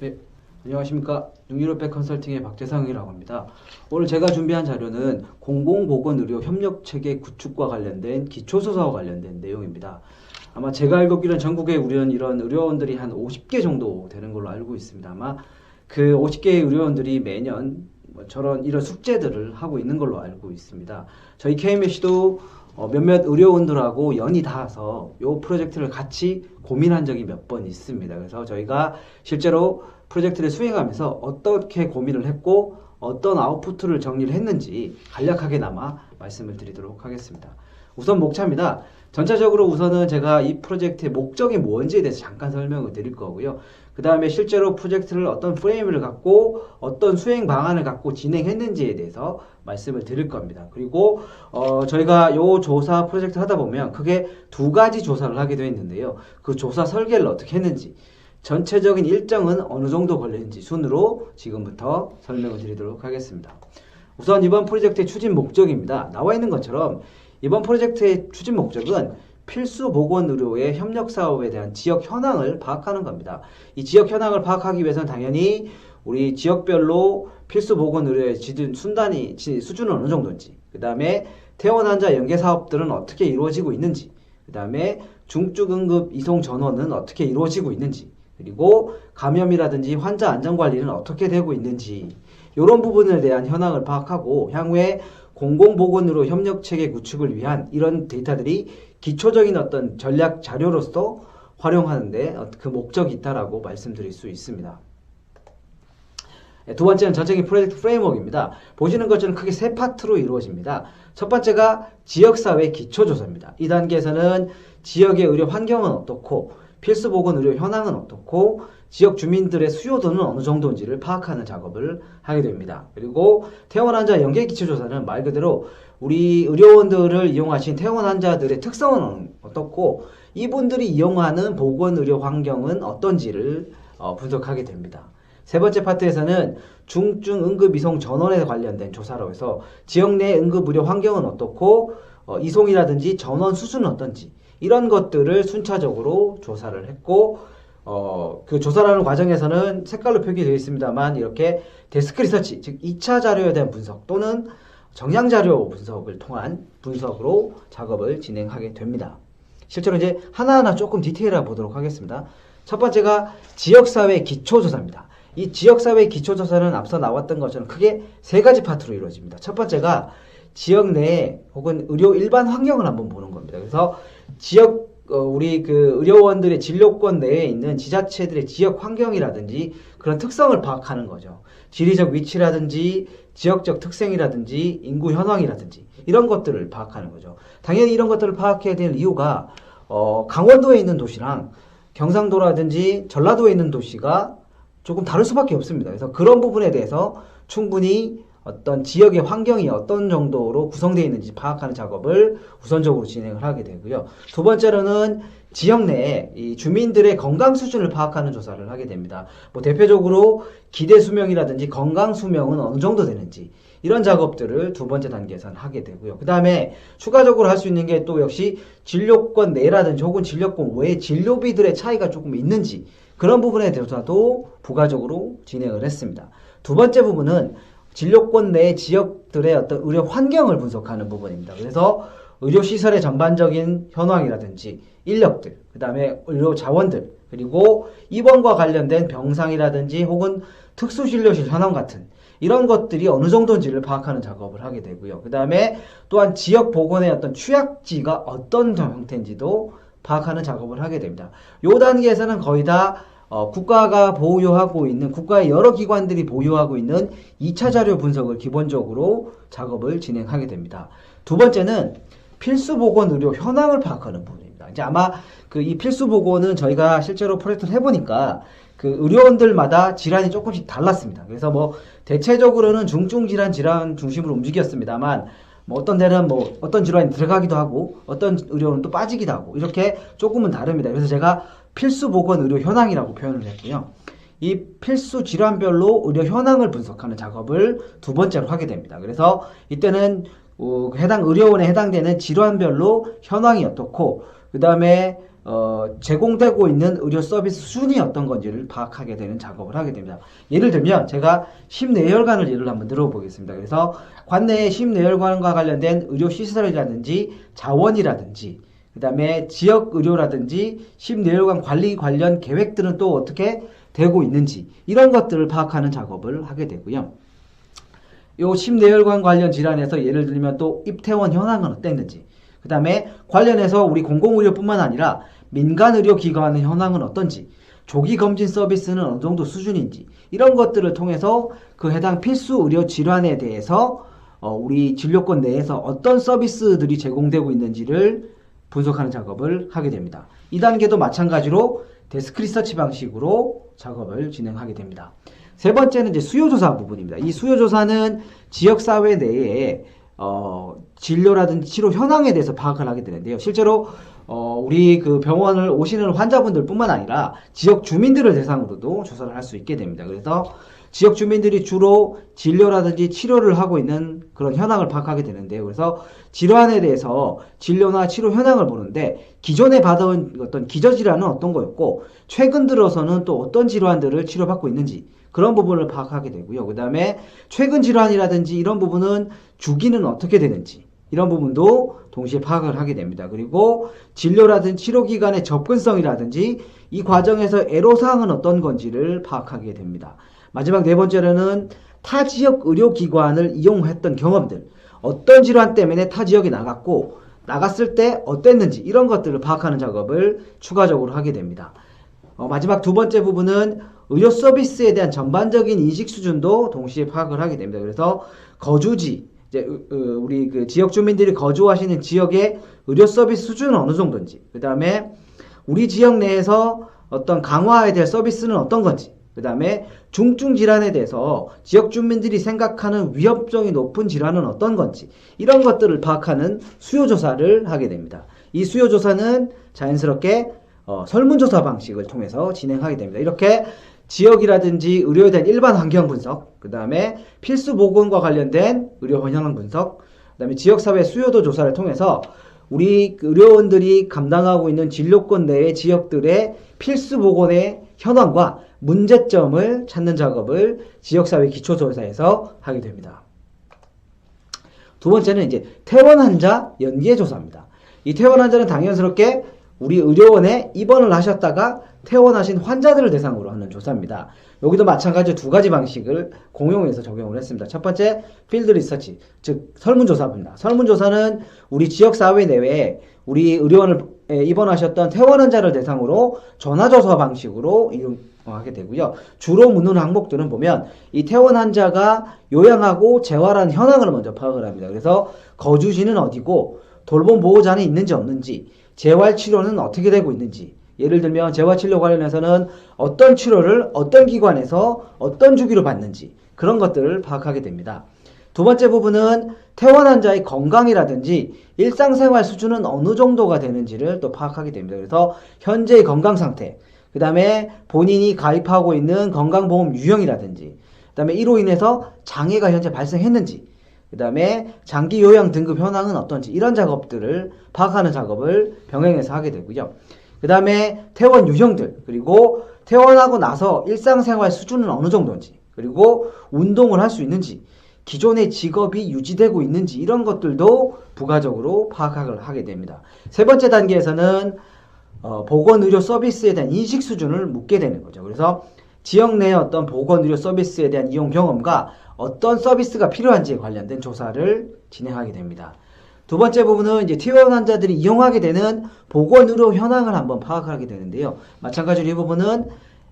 네, 안녕하십니까. 융유럽백 컨설팅의 박재상이라고 합니다. 오늘 제가 준비한 자료는 공공보건의료 협력체계 구축과 관련된 기초조사와 관련된 내용입니다. 아마 제가 알고 있기로는 전국에 우리는 이런 의료원들이 한 50개 정도 되는 걸로 알고 있습니다. 아마 그 50개의 의료원들이 매년 이런 숙제들을 하고 있는 걸로 알고 있습니다. 저희 KMS도 몇몇 의료원들하고 연이 닿아서 이 프로젝트를 같이 고민한 적이 몇 번 있습니다. 그래서 저희가 실제로 프로젝트를 수행하면서 어떻게 고민을 했고 어떤 아웃풋을 정리를 했는지 간략하게나마 말씀을 드리도록 하겠습니다. 우선 목차입니다. 전체적으로 우선은 제가 이 프로젝트의 목적이 뭔지에 대해서 잠깐 설명을 드릴 거고요. 그 다음에 실제로 프로젝트를 어떤 프레임을 갖고 어떤 수행 방안을 갖고 진행했는지에 대해서 말씀을 드릴 겁니다. 그리고 저희가 이 조사 프로젝트 하다 보면 크게 두 가지 조사를 하게 되어 있는데요. 그 조사 설계를 어떻게 했는지, 전체적인 일정은 어느 정도 걸리는지 순으로 지금부터 설명을 드리도록 하겠습니다. 우선 이번 프로젝트의 추진 목적입니다. 나와 있는 것처럼 이번 프로젝트의 추진 목적은 필수 보건의료의 협력 사업에 대한 지역 현황을 파악하는 겁니다. 이 지역 현황을 파악하기 위해서는 당연히 우리 지역별로 필수 보건의료의 수준은 어느 정도인지, 그 다음에 퇴원 환자 연계 사업들은 어떻게 이루어지고 있는지, 그 다음에 중증 응급 이송 전원은 어떻게 이루어지고 있는지, 그리고 감염이라든지 환자 안전관리는 어떻게 되고 있는지, 이런 부분에 대한 현황을 파악하고 향후에 공공보건의료 협력체계 구축을 위한 이런 데이터들이 기초적인 어떤 전략 자료로서 활용하는데 그 목적이 있다라고 말씀드릴 수 있습니다. 두 번째는 전체적인 프로젝트 프레임워크입니다. 보시는 것처럼 크게 세 파트로 이루어집니다. 첫 번째가 지역사회 기초조사입니다. 이 단계에서는 지역의 의료 환경은 어떻고 필수보건의료 현황은 어떻고 지역 주민들의 수요도는 어느 정도인지를 파악하는 작업을 하게 됩니다. 그리고 퇴원 환자 연계 기초조사는 말 그대로 우리 의료원들을 이용하신 퇴원 환자들의 특성은 어떻고 이분들이 이용하는 보건의료 환경은 어떤지를 분석하게 됩니다. 세 번째 파트에서는 중증 응급 이송 전원에 관련된 조사로 해서 지역 내 응급의료 환경은 어떻고 이송이라든지 전원 수준은 어떤지 이런 것들을 순차적으로 조사를 했고 그 조사라는 과정에서는 색깔로 표기되어 있습니다만 이렇게 데스크 리서치, 즉 2차 자료에 대한 분석 또는 정량 자료 분석을 통한 분석으로 작업을 진행하게 됩니다. 실제로 이제 하나하나 조금 디테일하게 보도록 하겠습니다. 첫 번째가 지역사회 기초조사입니다. 이 지역사회 기초조사는 앞서 나왔던 것처럼 크게 세 가지 파트로 이루어집니다. 첫 번째가 지역 내에 혹은 의료 일반 환경을 한번 보는 겁니다. 그래서 지역 우리 그 의료원들의 진료권 내에 있는 지자체들의 지역 환경이라든지 그런 특성을 파악하는 거죠. 지리적 위치라든지 지역적 특성이라든지 인구 현황이라든지 이런 것들을 파악하는 거죠. 당연히 이런 것들을 파악해야 될 이유가 강원도에 있는 도시랑 경상도라든지 전라도에 있는 도시가 조금 다를 수밖에 없습니다. 그래서 그런 부분에 대해서 충분히 어떤 지역의 환경이 어떤 정도로 구성되어 있는지 파악하는 작업을 우선적으로 진행을 하게 되고요. 두 번째로는 지역 내에 이 주민들의 건강 수준을 파악하는 조사를 하게 됩니다. 뭐 대표적으로 기대 수명이라든지 건강 수명은 어느 정도 되는지 이런 작업들을 두 번째 단계에서는 하게 되고요. 그 다음에 추가적으로 할 수 있는 게 또 역시 진료권 내라든지 혹은 진료권 외에 진료비들의 차이가 조금 있는지 그런 부분에 대해서도 부가적으로 진행을 했습니다. 두 번째 부분은 진료권 내 지역들의 어떤 의료 환경을 분석하는 부분입니다. 그래서 의료시설의 전반적인 현황이라든지 인력들, 그 다음에 의료 자원들, 그리고 입원과 관련된 병상이라든지 혹은 특수진료실 현황 같은 이런 것들이 어느 정도인지를 파악하는 작업을 하게 되고요. 그 다음에 또한 지역 보건의 어떤 취약지가 어떤 형태인지도 파악하는 작업을 하게 됩니다. 이 단계에서는 거의 다 국가가 보유하고 있는, 국가의 여러 기관들이 보유하고 있는 2차 자료 분석을 기본적으로 작업을 진행하게 됩니다. 두 번째는 필수보건의료 현황을 파악하는 부분입니다. 이제 아마 이 필수보건은 저희가 실제로 프로젝트를 해보니까 그 의료원들마다 질환이 조금씩 달랐습니다. 그래서 뭐 대체적으로는 중증 질환 중심으로 움직였습니다만 뭐 어떤 데는 뭐 어떤 질환이 들어가기도 하고 어떤 의료원은 또 빠지기도 하고 이렇게 조금은 다릅니다. 그래서 제가 필수 보건 의료 현황이라고 표현을 했고요. 이 필수 질환별로 의료 현황을 분석하는 작업을 두 번째로 하게 됩니다. 그래서 이때는 해당 의료원에 해당되는 질환별로 현황이 어떻고 그 다음에 제공되고 있는 의료 서비스 수준이 어떤 건지를 파악하게 되는 작업을 하게 됩니다. 예를 들면 제가 심내혈관을 예를 한번 들어보겠습니다. 그래서 관내에 심내혈관과 관련된 의료 시설이라든지 자원이라든지 그 다음에 지역 의료라든지 심내혈관 관리 관련 계획들은 또 어떻게 되고 있는지 이런 것들을 파악하는 작업을 하게 되고요. 요 심내혈관 관련 질환에서 예를 들면 또 입퇴원 현황은 어땠는지 그 다음에 관련해서 우리 공공의료뿐만 아니라 민간의료기관의 현황은 어떤지 조기검진 서비스는 어느 정도 수준인지 이런 것들을 통해서 그 해당 필수 의료 질환에 대해서 우리 진료권 내에서 어떤 서비스들이 제공되고 있는지를 분석하는 작업을 하게 됩니다. 이 단계도 마찬가지로 데스크 리서치 방식으로 작업을 진행하게 됩니다. 세 번째는 이제 수요조사 부분입니다. 이 수요조사는 지역사회 내에 진료라든지 치료 현황에 대해서 파악을 하게 되는데요. 실제로 우리 그 병원을 오시는 환자분들 뿐만 아니라 지역 주민들을 대상으로도 조사를 할 수 있게 됩니다. 그래서 지역 주민들이 주로 진료라든지 치료를 하고 있는 그런 현황을 파악하게 되는데요. 그래서 질환에 대해서 진료나 치료 현황을 보는데 기존에 받아온 어떤 기저질환은 어떤 거였고 최근 들어서는 또 어떤 질환들을 치료받고 있는지 그런 부분을 파악하게 되고요. 그 다음에 최근 질환이라든지 이런 부분은 주기는 어떻게 되는지 이런 부분도 동시에 파악을 하게 됩니다. 그리고 진료라든지 치료기관의 접근성이라든지 이 과정에서 애로사항은 어떤 건지를 파악하게 됩니다. 마지막 네 번째로는 타 지역 의료기관을 이용했던 경험들 어떤 질환 때문에 타 지역에 나갔고 나갔을 때 어땠는지 이런 것들을 파악하는 작업을 추가적으로 하게 됩니다. 마지막 두 번째 부분은 의료 서비스에 대한 전반적인 인식 수준도 동시에 파악을 하게 됩니다. 그래서 거주지, 이제 우리 그 지역 주민들이 거주하시는 지역의 의료 서비스 수준은 어느 정도인지, 그 다음에 우리 지역 내에서 어떤 강화해야 될 서비스는 어떤 건지, 그 다음에 중증 질환에 대해서 지역 주민들이 생각하는 위험성이 높은 질환은 어떤 건지 이런 것들을 파악하는 수요조사를 하게 됩니다. 이 수요조사는 자연스럽게 설문조사 방식을 통해서 진행하게 됩니다. 이렇게 지역이라든지 의료에 대한 일반 환경 분석, 그 다음에 필수 보건과 관련된 의료 현황 분석, 그 다음에 지역사회 수요도 조사를 통해서 우리 의료원들이 감당하고 있는 진료권 내의 지역들의 필수 보건의 현황과 문제점을 찾는 작업을 지역사회 기초조사에서 하게 됩니다. 두 번째는 이제 퇴원 환자 연계 조사입니다. 이 퇴원 환자는 당연스럽게 우리 의료원에 입원을 하셨다가 퇴원하신 환자들을 대상으로 하는 조사입니다. 여기도 마찬가지로 두 가지 방식을 공용해서 적용을 했습니다. 첫 번째, 필드 리서치, 즉 설문조사입니다. 설문조사는 우리 지역사회 내외에 우리 의료원을 입원하셨던 퇴원 환자를 대상으로 전화조사 방식으로 이용하게 되고요. 주로 묻는 항목들은 보면 이 퇴원 환자가 요양하고 재활한 현황을 먼저 파악을 합니다. 그래서 거주지는 어디고 돌봄 보호자는 있는지 없는지, 재활치료는 어떻게 되고 있는지, 예를 들면 재활치료 관련해서는 어떤 치료를 어떤 기관에서 어떤 주기로 받는지 그런 것들을 파악하게 됩니다. 두 번째 부분은 퇴원 환자의 건강이라든지 일상생활 수준은 어느 정도가 되는지를 또 파악하게 됩니다. 그래서 현재의 건강 상태, 그 다음에 본인이 가입하고 있는 건강보험 유형이라든지, 그 다음에 이로 인해서 장애가 현재 발생했는지, 그 다음에 장기 요양 등급 현황은 어떤지 이런 작업들을 파악하는 작업을 병행해서 하게 되고요. 그 다음에 퇴원 유형들, 그리고 퇴원하고 나서 일상생활 수준은 어느 정도인지, 그리고 운동을 할 수 있는지, 기존의 직업이 유지되고 있는지 이런 것들도 부가적으로 파악을 하게 됩니다. 세 번째 단계에서는 보건의료 서비스에 대한 인식 수준을 묻게 되는 거죠. 그래서 지역 내의 어떤 보건의료 서비스에 대한 이용 경험과 어떤 서비스가 필요한지에 관련된 조사를 진행하게 됩니다. 두 번째 부분은 이제 퇴원 환자들이 이용하게 되는 보건의료 현황을 한번 파악하게 되는데요. 마찬가지로 이 부분은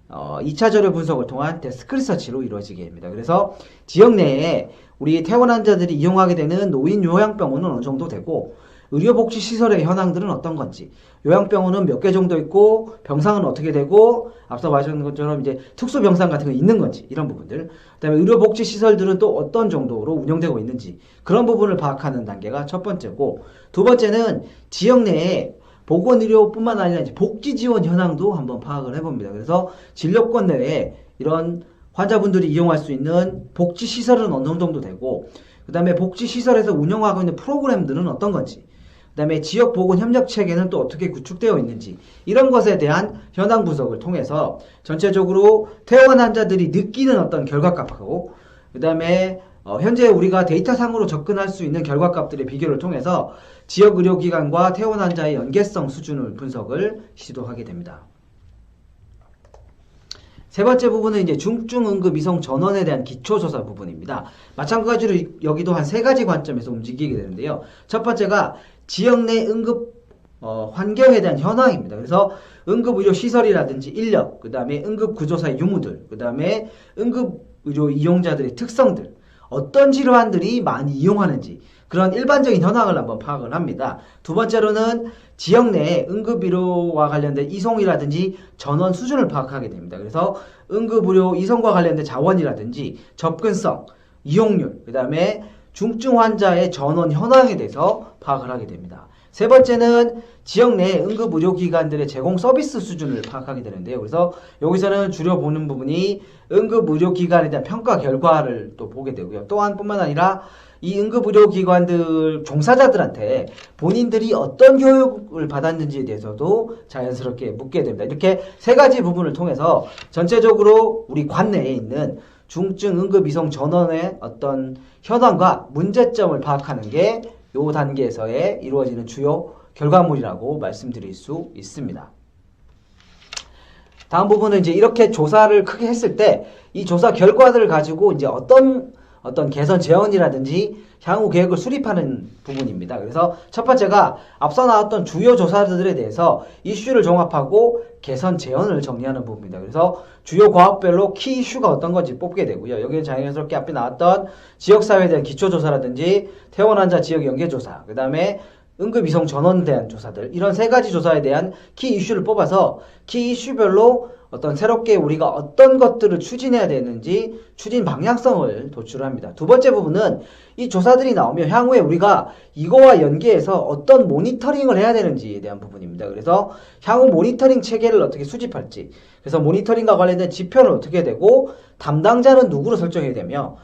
2차 자료 분석을 통한 데스크 리서치로 이루어지게 됩니다. 그래서 지역 내에 우리 퇴원 환자들이 이용하게 되는 노인 요양병원은 어느 정도 되고 의료복지시설의 현황들은 어떤 건지, 요양병원은 몇 개 정도 있고 병상은 어떻게 되고 앞서 말씀하신 것처럼 이제 특수병상 같은 거 있는 건지 이런 부분들, 그 다음에 의료복지시설들은 또 어떤 정도로 운영되고 있는지 그런 부분을 파악하는 단계가 첫 번째고, 두 번째는 지역 내에 보건의료뿐만 아니라 이제 복지지원 현황도 한번 파악을 해봅니다. 그래서 진료권 내에 이런 환자분들이 이용할 수 있는 복지시설은 어느 정도 되고, 그 다음에 복지시설에서 운영하고 있는 프로그램들은 어떤 건지, 그 그다음에 지역 보건 협력 체계는 또 어떻게 구축되어 있는지 이런 것에 대한 현황 분석을 통해서 전체적으로 퇴원 환자들이 느끼는 어떤 결과값하고 그다음에 현재 우리가 데이터상으로 접근할 수 있는 결과값들의 비교를 통해서 지역 의료기관과 퇴원 환자의 연계성 수준을 분석을 시도하게 됩니다. 세 번째 부분은 이제 중증응급 이송 전원에 대한 기초조사 부분입니다. 마찬가지로 여기도 한 세 가지 관점에서 움직이게 되는데요. 첫 번째가 지역 내 응급 환경에 대한 현황입니다. 그래서 응급의료 시설이라든지 인력, 그 다음에 응급구조사의 유무들, 그 다음에 응급의료 이용자들의 특성들, 어떤 질환들이 많이 이용하는지 그런 일반적인 현황을 한번 파악을 합니다. 두 번째로는 지역 내에 응급의료와 관련된 이송이라든지 전원 수준을 파악하게 됩니다. 그래서 응급의료 이송과 관련된 자원이라든지 접근성, 이용률, 그 다음에 중증 환자의 전원 현황에 대해서 파악을 하게 됩니다. 세 번째는 지역 내 응급의료기관들의 제공 서비스 수준을 파악하게 되는데요. 그래서 여기서는 주로 보는 부분이 응급의료기관에 대한 평가 결과를 또 보게 되고요. 또한 뿐만 아니라 이 응급의료기관들 종사자들한테 본인들이 어떤 교육을 받았는지에 대해서도 자연스럽게 묻게 됩니다. 이렇게 세 가지 부분을 통해서 전체적으로 우리 관내에 있는 중증 응급이송 전원의 어떤 현황과 문제점을 파악하는 게 이 단계에서의 이루어지는 주요 결과물이라고 말씀드릴 수 있습니다. 다음 부분은 이제 이렇게 조사를 크게 했을 때 이 조사 결과들을 가지고 이제 어떤 개선 제언이라든지 향후 계획을 수립하는 부분입니다. 그래서 첫 번째가 앞서 나왔던 주요 조사들에 대해서 이슈를 종합하고 개선 제언을 정리하는 부분입니다. 그래서 주요 과학별로 키 이슈가 어떤 건지 뽑게 되고요. 여기는 자연스럽게 앞에 나왔던 지역사회에 대한 기초조사라든지 퇴원 환자 지역 연계조사, 그 다음에 응급이송 전원에 대한 조사들, 이런 세 가지 조사에 대한 키 이슈를 뽑아서 키 이슈별로 어떤 새롭게 우리가 어떤 것들을 추진해야 되는지 추진 방향성을 도출합니다. 두 번째 부분은 이 조사들이 나오면 향후에 우리가 이거와 연계해서 어떤 모니터링을 해야 되는지에 대한 부분입니다. 그래서 향후 모니터링 체계를 어떻게 수집할지, 그래서 모니터링과 관련된 지표는 어떻게 되고 담당자는 누구로 설정해야 되며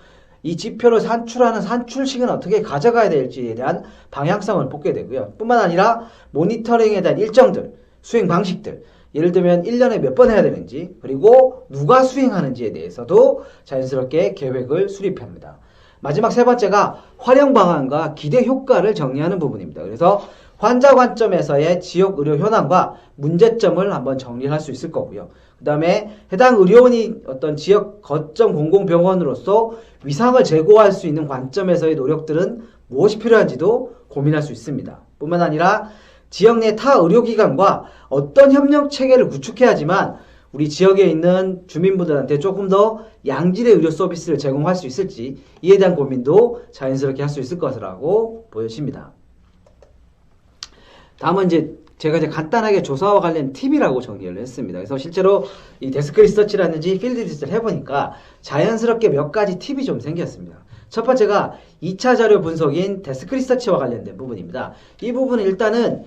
이 지표를 산출하는 산출식은 어떻게 가져가야 될지에 대한 방향성을 뽑게 되고요. 뿐만 아니라 모니터링에 대한 일정들, 수행 방식들, 예를 들면 1년에 몇 번 해야 되는지, 그리고 누가 수행하는지에 대해서도 자연스럽게 계획을 수립합니다. 마지막 세 번째가 활용 방안과 기대 효과를 정리하는 부분입니다. 그래서 환자 관점에서의 지역 의료 현황과 문제점을 한번 정리를 할 수 있을 거고요. 그 다음에 해당 의료원이 어떤 지역 거점 공공병원으로서 위상을 제고할 수 있는 관점에서의 노력들은 무엇이 필요한지도 고민할 수 있습니다. 뿐만 아니라 지역 내 타 의료기관과 어떤 협력 체계를 구축해야지만 우리 지역에 있는 주민분들한테 조금 더 양질의 의료 서비스를 제공할 수 있을지 이에 대한 고민도 자연스럽게 할 수 있을 것이라고 보여집니다. 다음은 제가 간단하게 조사와 관련 팁이라고 정리를 했습니다. 그래서 실제로 이 데스크 리서치라든지 필드 리서치를 해보니까 자연스럽게 몇 가지 팁이 좀 생겼습니다. 첫 번째가 2차 자료 분석인 데스크 리서치와 관련된 부분입니다. 이 부분은 일단은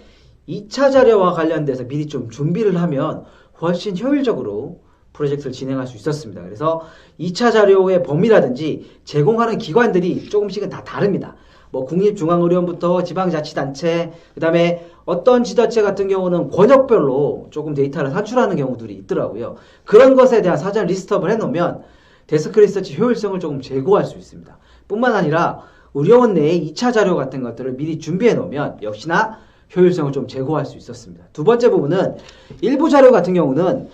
2차 자료와 관련돼서 미리 좀 준비를 하면 훨씬 효율적으로 프로젝트를 진행할 수 있었습니다. 그래서 2차 자료의 범위라든지 제공하는 기관들이 조금씩은 다 다릅니다. 뭐 국립중앙의료원부터 지방자치단체, 그 다음에 어떤 지자체 같은 경우는 권역별로 조금 데이터를 산출하는 경우들이 있더라고요. 그런 것에 대한 사전 리스트업을 해놓으면 데스크 리서치 효율성을 조금 제고할 수 있습니다. 뿐만 아니라 의료원 내에 2차 자료 같은 것들을 미리 준비해 놓으면 역시나 효율성을 좀 제고할 수 있었습니다. 두 번째 부분은 일부 자료 같은 경우는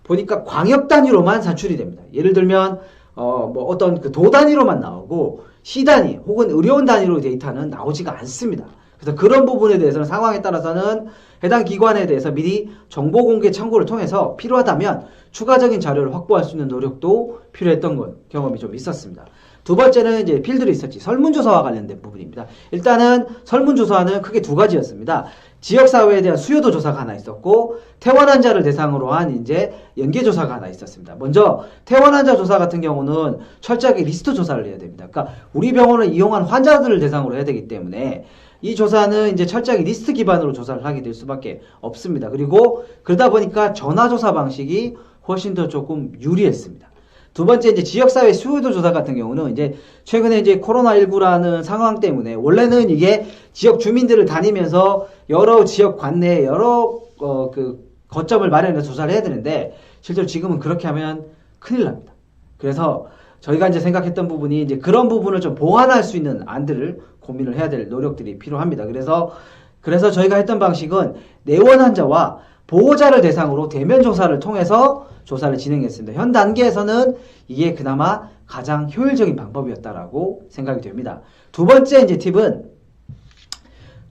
보니까 광역 단위로만 산출이 됩니다. 예를 들면 뭐 어떤 그 도 단위로만 나오고 시 단위 혹은 의료원 단위로 데이터는 나오지가 않습니다. 그래서 그런 부분에 대해서는 상황에 따라서는 해당 기관에 대해서 미리 정보 공개 청구를 통해서 필요하다면 추가적인 자료를 확보할 수 있는 노력도 필요했던 경험이 좀 있었습니다. 두 번째는 이제 필드 리서치, 설문조사와 관련된 부분입니다. 일단은 설문조사는 크게 두 가지였습니다. 지역사회에 대한 수요도 조사가 하나 있었고, 퇴원 환자를 대상으로 한 이제 연계조사가 하나 있었습니다. 먼저, 퇴원 환자 조사 같은 경우는 철저하게 리스트 조사를 해야 됩니다. 그러니까 우리 병원을 이용한 환자들을 대상으로 해야 되기 때문에 이 조사는 이제 철저하게 리스트 기반으로 조사를 하게 될 수밖에 없습니다. 그리고 그러다 보니까 전화조사 방식이 훨씬 더 조금 유리했습니다. 두 번째 이제 지역사회 수요도 조사 같은 경우는 이제 최근에 이제 코로나19라는 상황 때문에 원래는 이게 지역 주민들을 다니면서 여러 지역 관내에 여러 그 거점을 마련해서 조사를 해야 되는데 실제로 지금은 그렇게 하면 큰일 납니다. 그래서 저희가 이제 생각했던 부분이 이제 그런 부분을 좀 보완할 수 있는 안들을 고민을 해야 될 노력들이 필요합니다. 그래서 저희가 했던 방식은 내원 환자와 보호자를 대상으로 대면 조사를 통해서 조사를 진행했습니다. 현 단계에서는 이게 그나마 가장 효율적인 방법이었다라고 생각이 됩니다. 두 번째 이제 팁은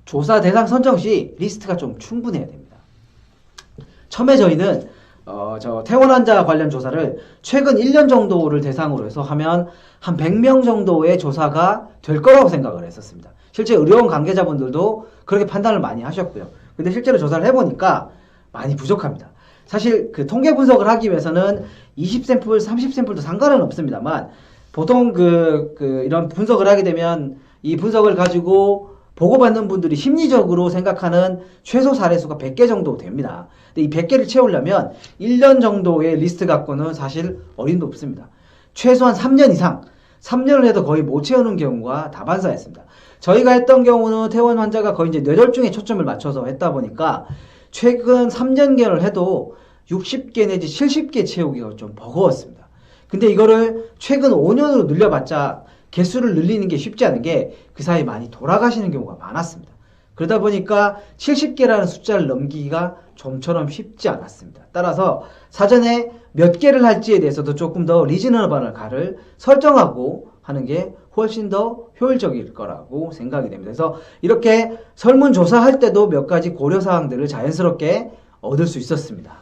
조사 대상 선정 시 리스트가 좀 충분해야 됩니다. 처음에 저희는 퇴원 환자 관련 조사를 최근 1년 정도를 대상으로 해서 하면 한 100명 정도의 조사가 될 거라고 생각을 했었습니다. 실제 의료원 관계자분들도 그렇게 판단을 많이 하셨고요. 근데 실제로 조사를 해보니까 많이 부족합니다. 사실 그 통계 분석을 하기 위해서는 20샘플, 30샘플도 상관은 없습니다만 보통 이런 분석을 하게 되면 이 분석을 가지고 보고받는 분들이 심리적으로 생각하는 최소 사례수가 100개 정도 됩니다. 근데 이 100개를 채우려면 1년 정도의 리스트 갖고는 사실 어림도 없습니다. 최소한 3년 이상, 3년을 해도 거의 못 채우는 경우가 다반사였습니다. 저희가 했던 경우는 퇴원 환자가 거의 이제 뇌졸중에 초점을 맞춰서 했다 보니까 최근 3년경을 해도 60개 내지 70개 채우기가 좀 버거웠습니다. 근데 이거를 최근 5년으로 늘려봤자 개수를 늘리는 게 쉽지 않은 게 그 사이에 많이 돌아가시는 경우가 많았습니다. 그러다 보니까 70개라는 숫자를 넘기기가 좀처럼 쉽지 않았습니다. 따라서 사전에 몇 개를 할지에 대해서도 조금 더 리즈너블한 가를 설정하고 하는 게 훨씬 더 효율적일 거라고 생각이 됩니다. 그래서 이렇게 설문조사할 때도 몇 가지 고려사항들을 자연스럽게 얻을 수 있었습니다.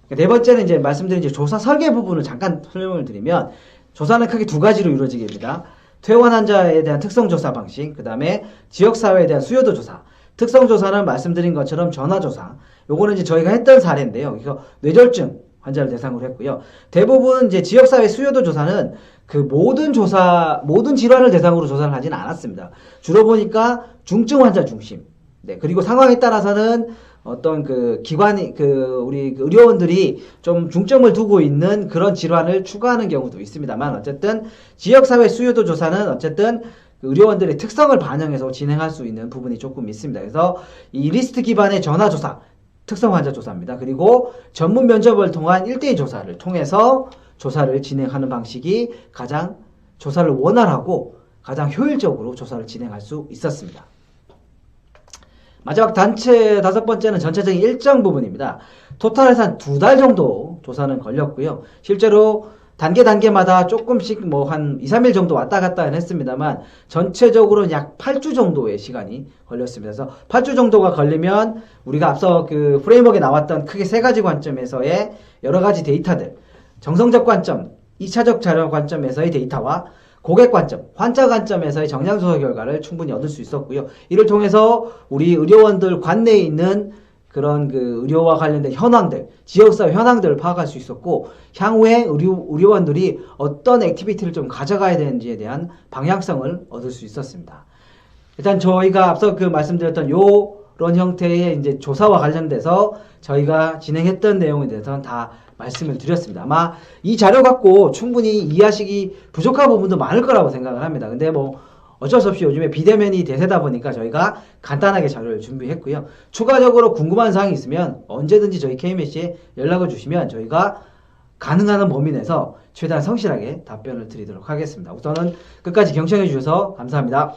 네 번째는 이제 말씀드린 이제 조사 설계 부분을 잠깐 설명을 드리면 조사는 크게 두 가지로 이루어지게 됩니다. 퇴원 환자에 대한 특성조사 방식, 그 다음에 지역사회에 대한 수요도 조사. 특성조사는 말씀드린 것처럼 전화조사. 요거는 이제 저희가 했던 사례인데요. 그래서 뇌졸중 환자를 대상으로 했고요. 대부분 이제 지역사회 수요도 조사는 그 모든 질환을 대상으로 조사를 하지는 않았습니다. 주로 보니까 중증 환자 중심. 네, 그리고 상황에 따라서는 어떤 우리 의료원들이 좀 중점을 두고 있는 그런 질환을 추가하는 경우도 있습니다만 어쨌든 지역사회 수요도 조사는 어쨌든 의료원들의 특성을 반영해서 진행할 수 있는 부분이 조금 있습니다. 그래서 이 리스트 기반의 전화조사, 특성 환자 조사입니다. 그리고 전문 면접을 통한 1대1 조사를 통해서 조사를 진행하는 방식이 가장 조사를 원활하고 가장 효율적으로 조사를 진행할 수 있었습니다. 마지막 단체 다섯 번째는 전체적인 일정 부분입니다. 토탈에서 한 2달 정도 조사는 걸렸고요. 실제로 단계마다 조금씩 뭐 한 2, 3일 정도 왔다 갔다 했습니다만 전체적으로 약 8주 정도의 시간이 걸렸습니다. 그래서 8주 정도가 걸리면 우리가 앞서 그 프레임워크에 나왔던 크게 세 가지 관점에서의 여러 가지 데이터들, 정성적 관점, 2차적 자료 관점에서의 데이터와 고객 관점, 환자 관점에서의 정량조사 결과를 충분히 얻을 수 있었고요. 이를 통해서 우리 의료원들 관내에 있는 그런 의료와 관련된 현황들, 지역사회 현황들을 파악할 수 있었고 향후에 의료원들이 어떤 액티비티를 좀 가져가야 되는지에 대한 방향성을 얻을 수 있었습니다. 일단 저희가 앞서 말씀드렸던 요런 형태의 이제 조사와 관련돼서 저희가 진행했던 내용에 대해서는 다 말씀을 드렸습니다. 아마 이 자료 갖고 충분히 이해하시기 부족한 부분도 많을 거라고 생각을 합니다. 근데 뭐 어쩔 수 없이 요즘에 비대면이 대세다 보니까 저희가 간단하게 자료를 준비했고요. 추가적으로 궁금한 사항이 있으면 언제든지 저희 KMS에 연락을 주시면 저희가 가능한 범위 내에서 최대한 성실하게 답변을 드리도록 하겠습니다. 우선은 끝까지 경청해 주셔서 감사합니다.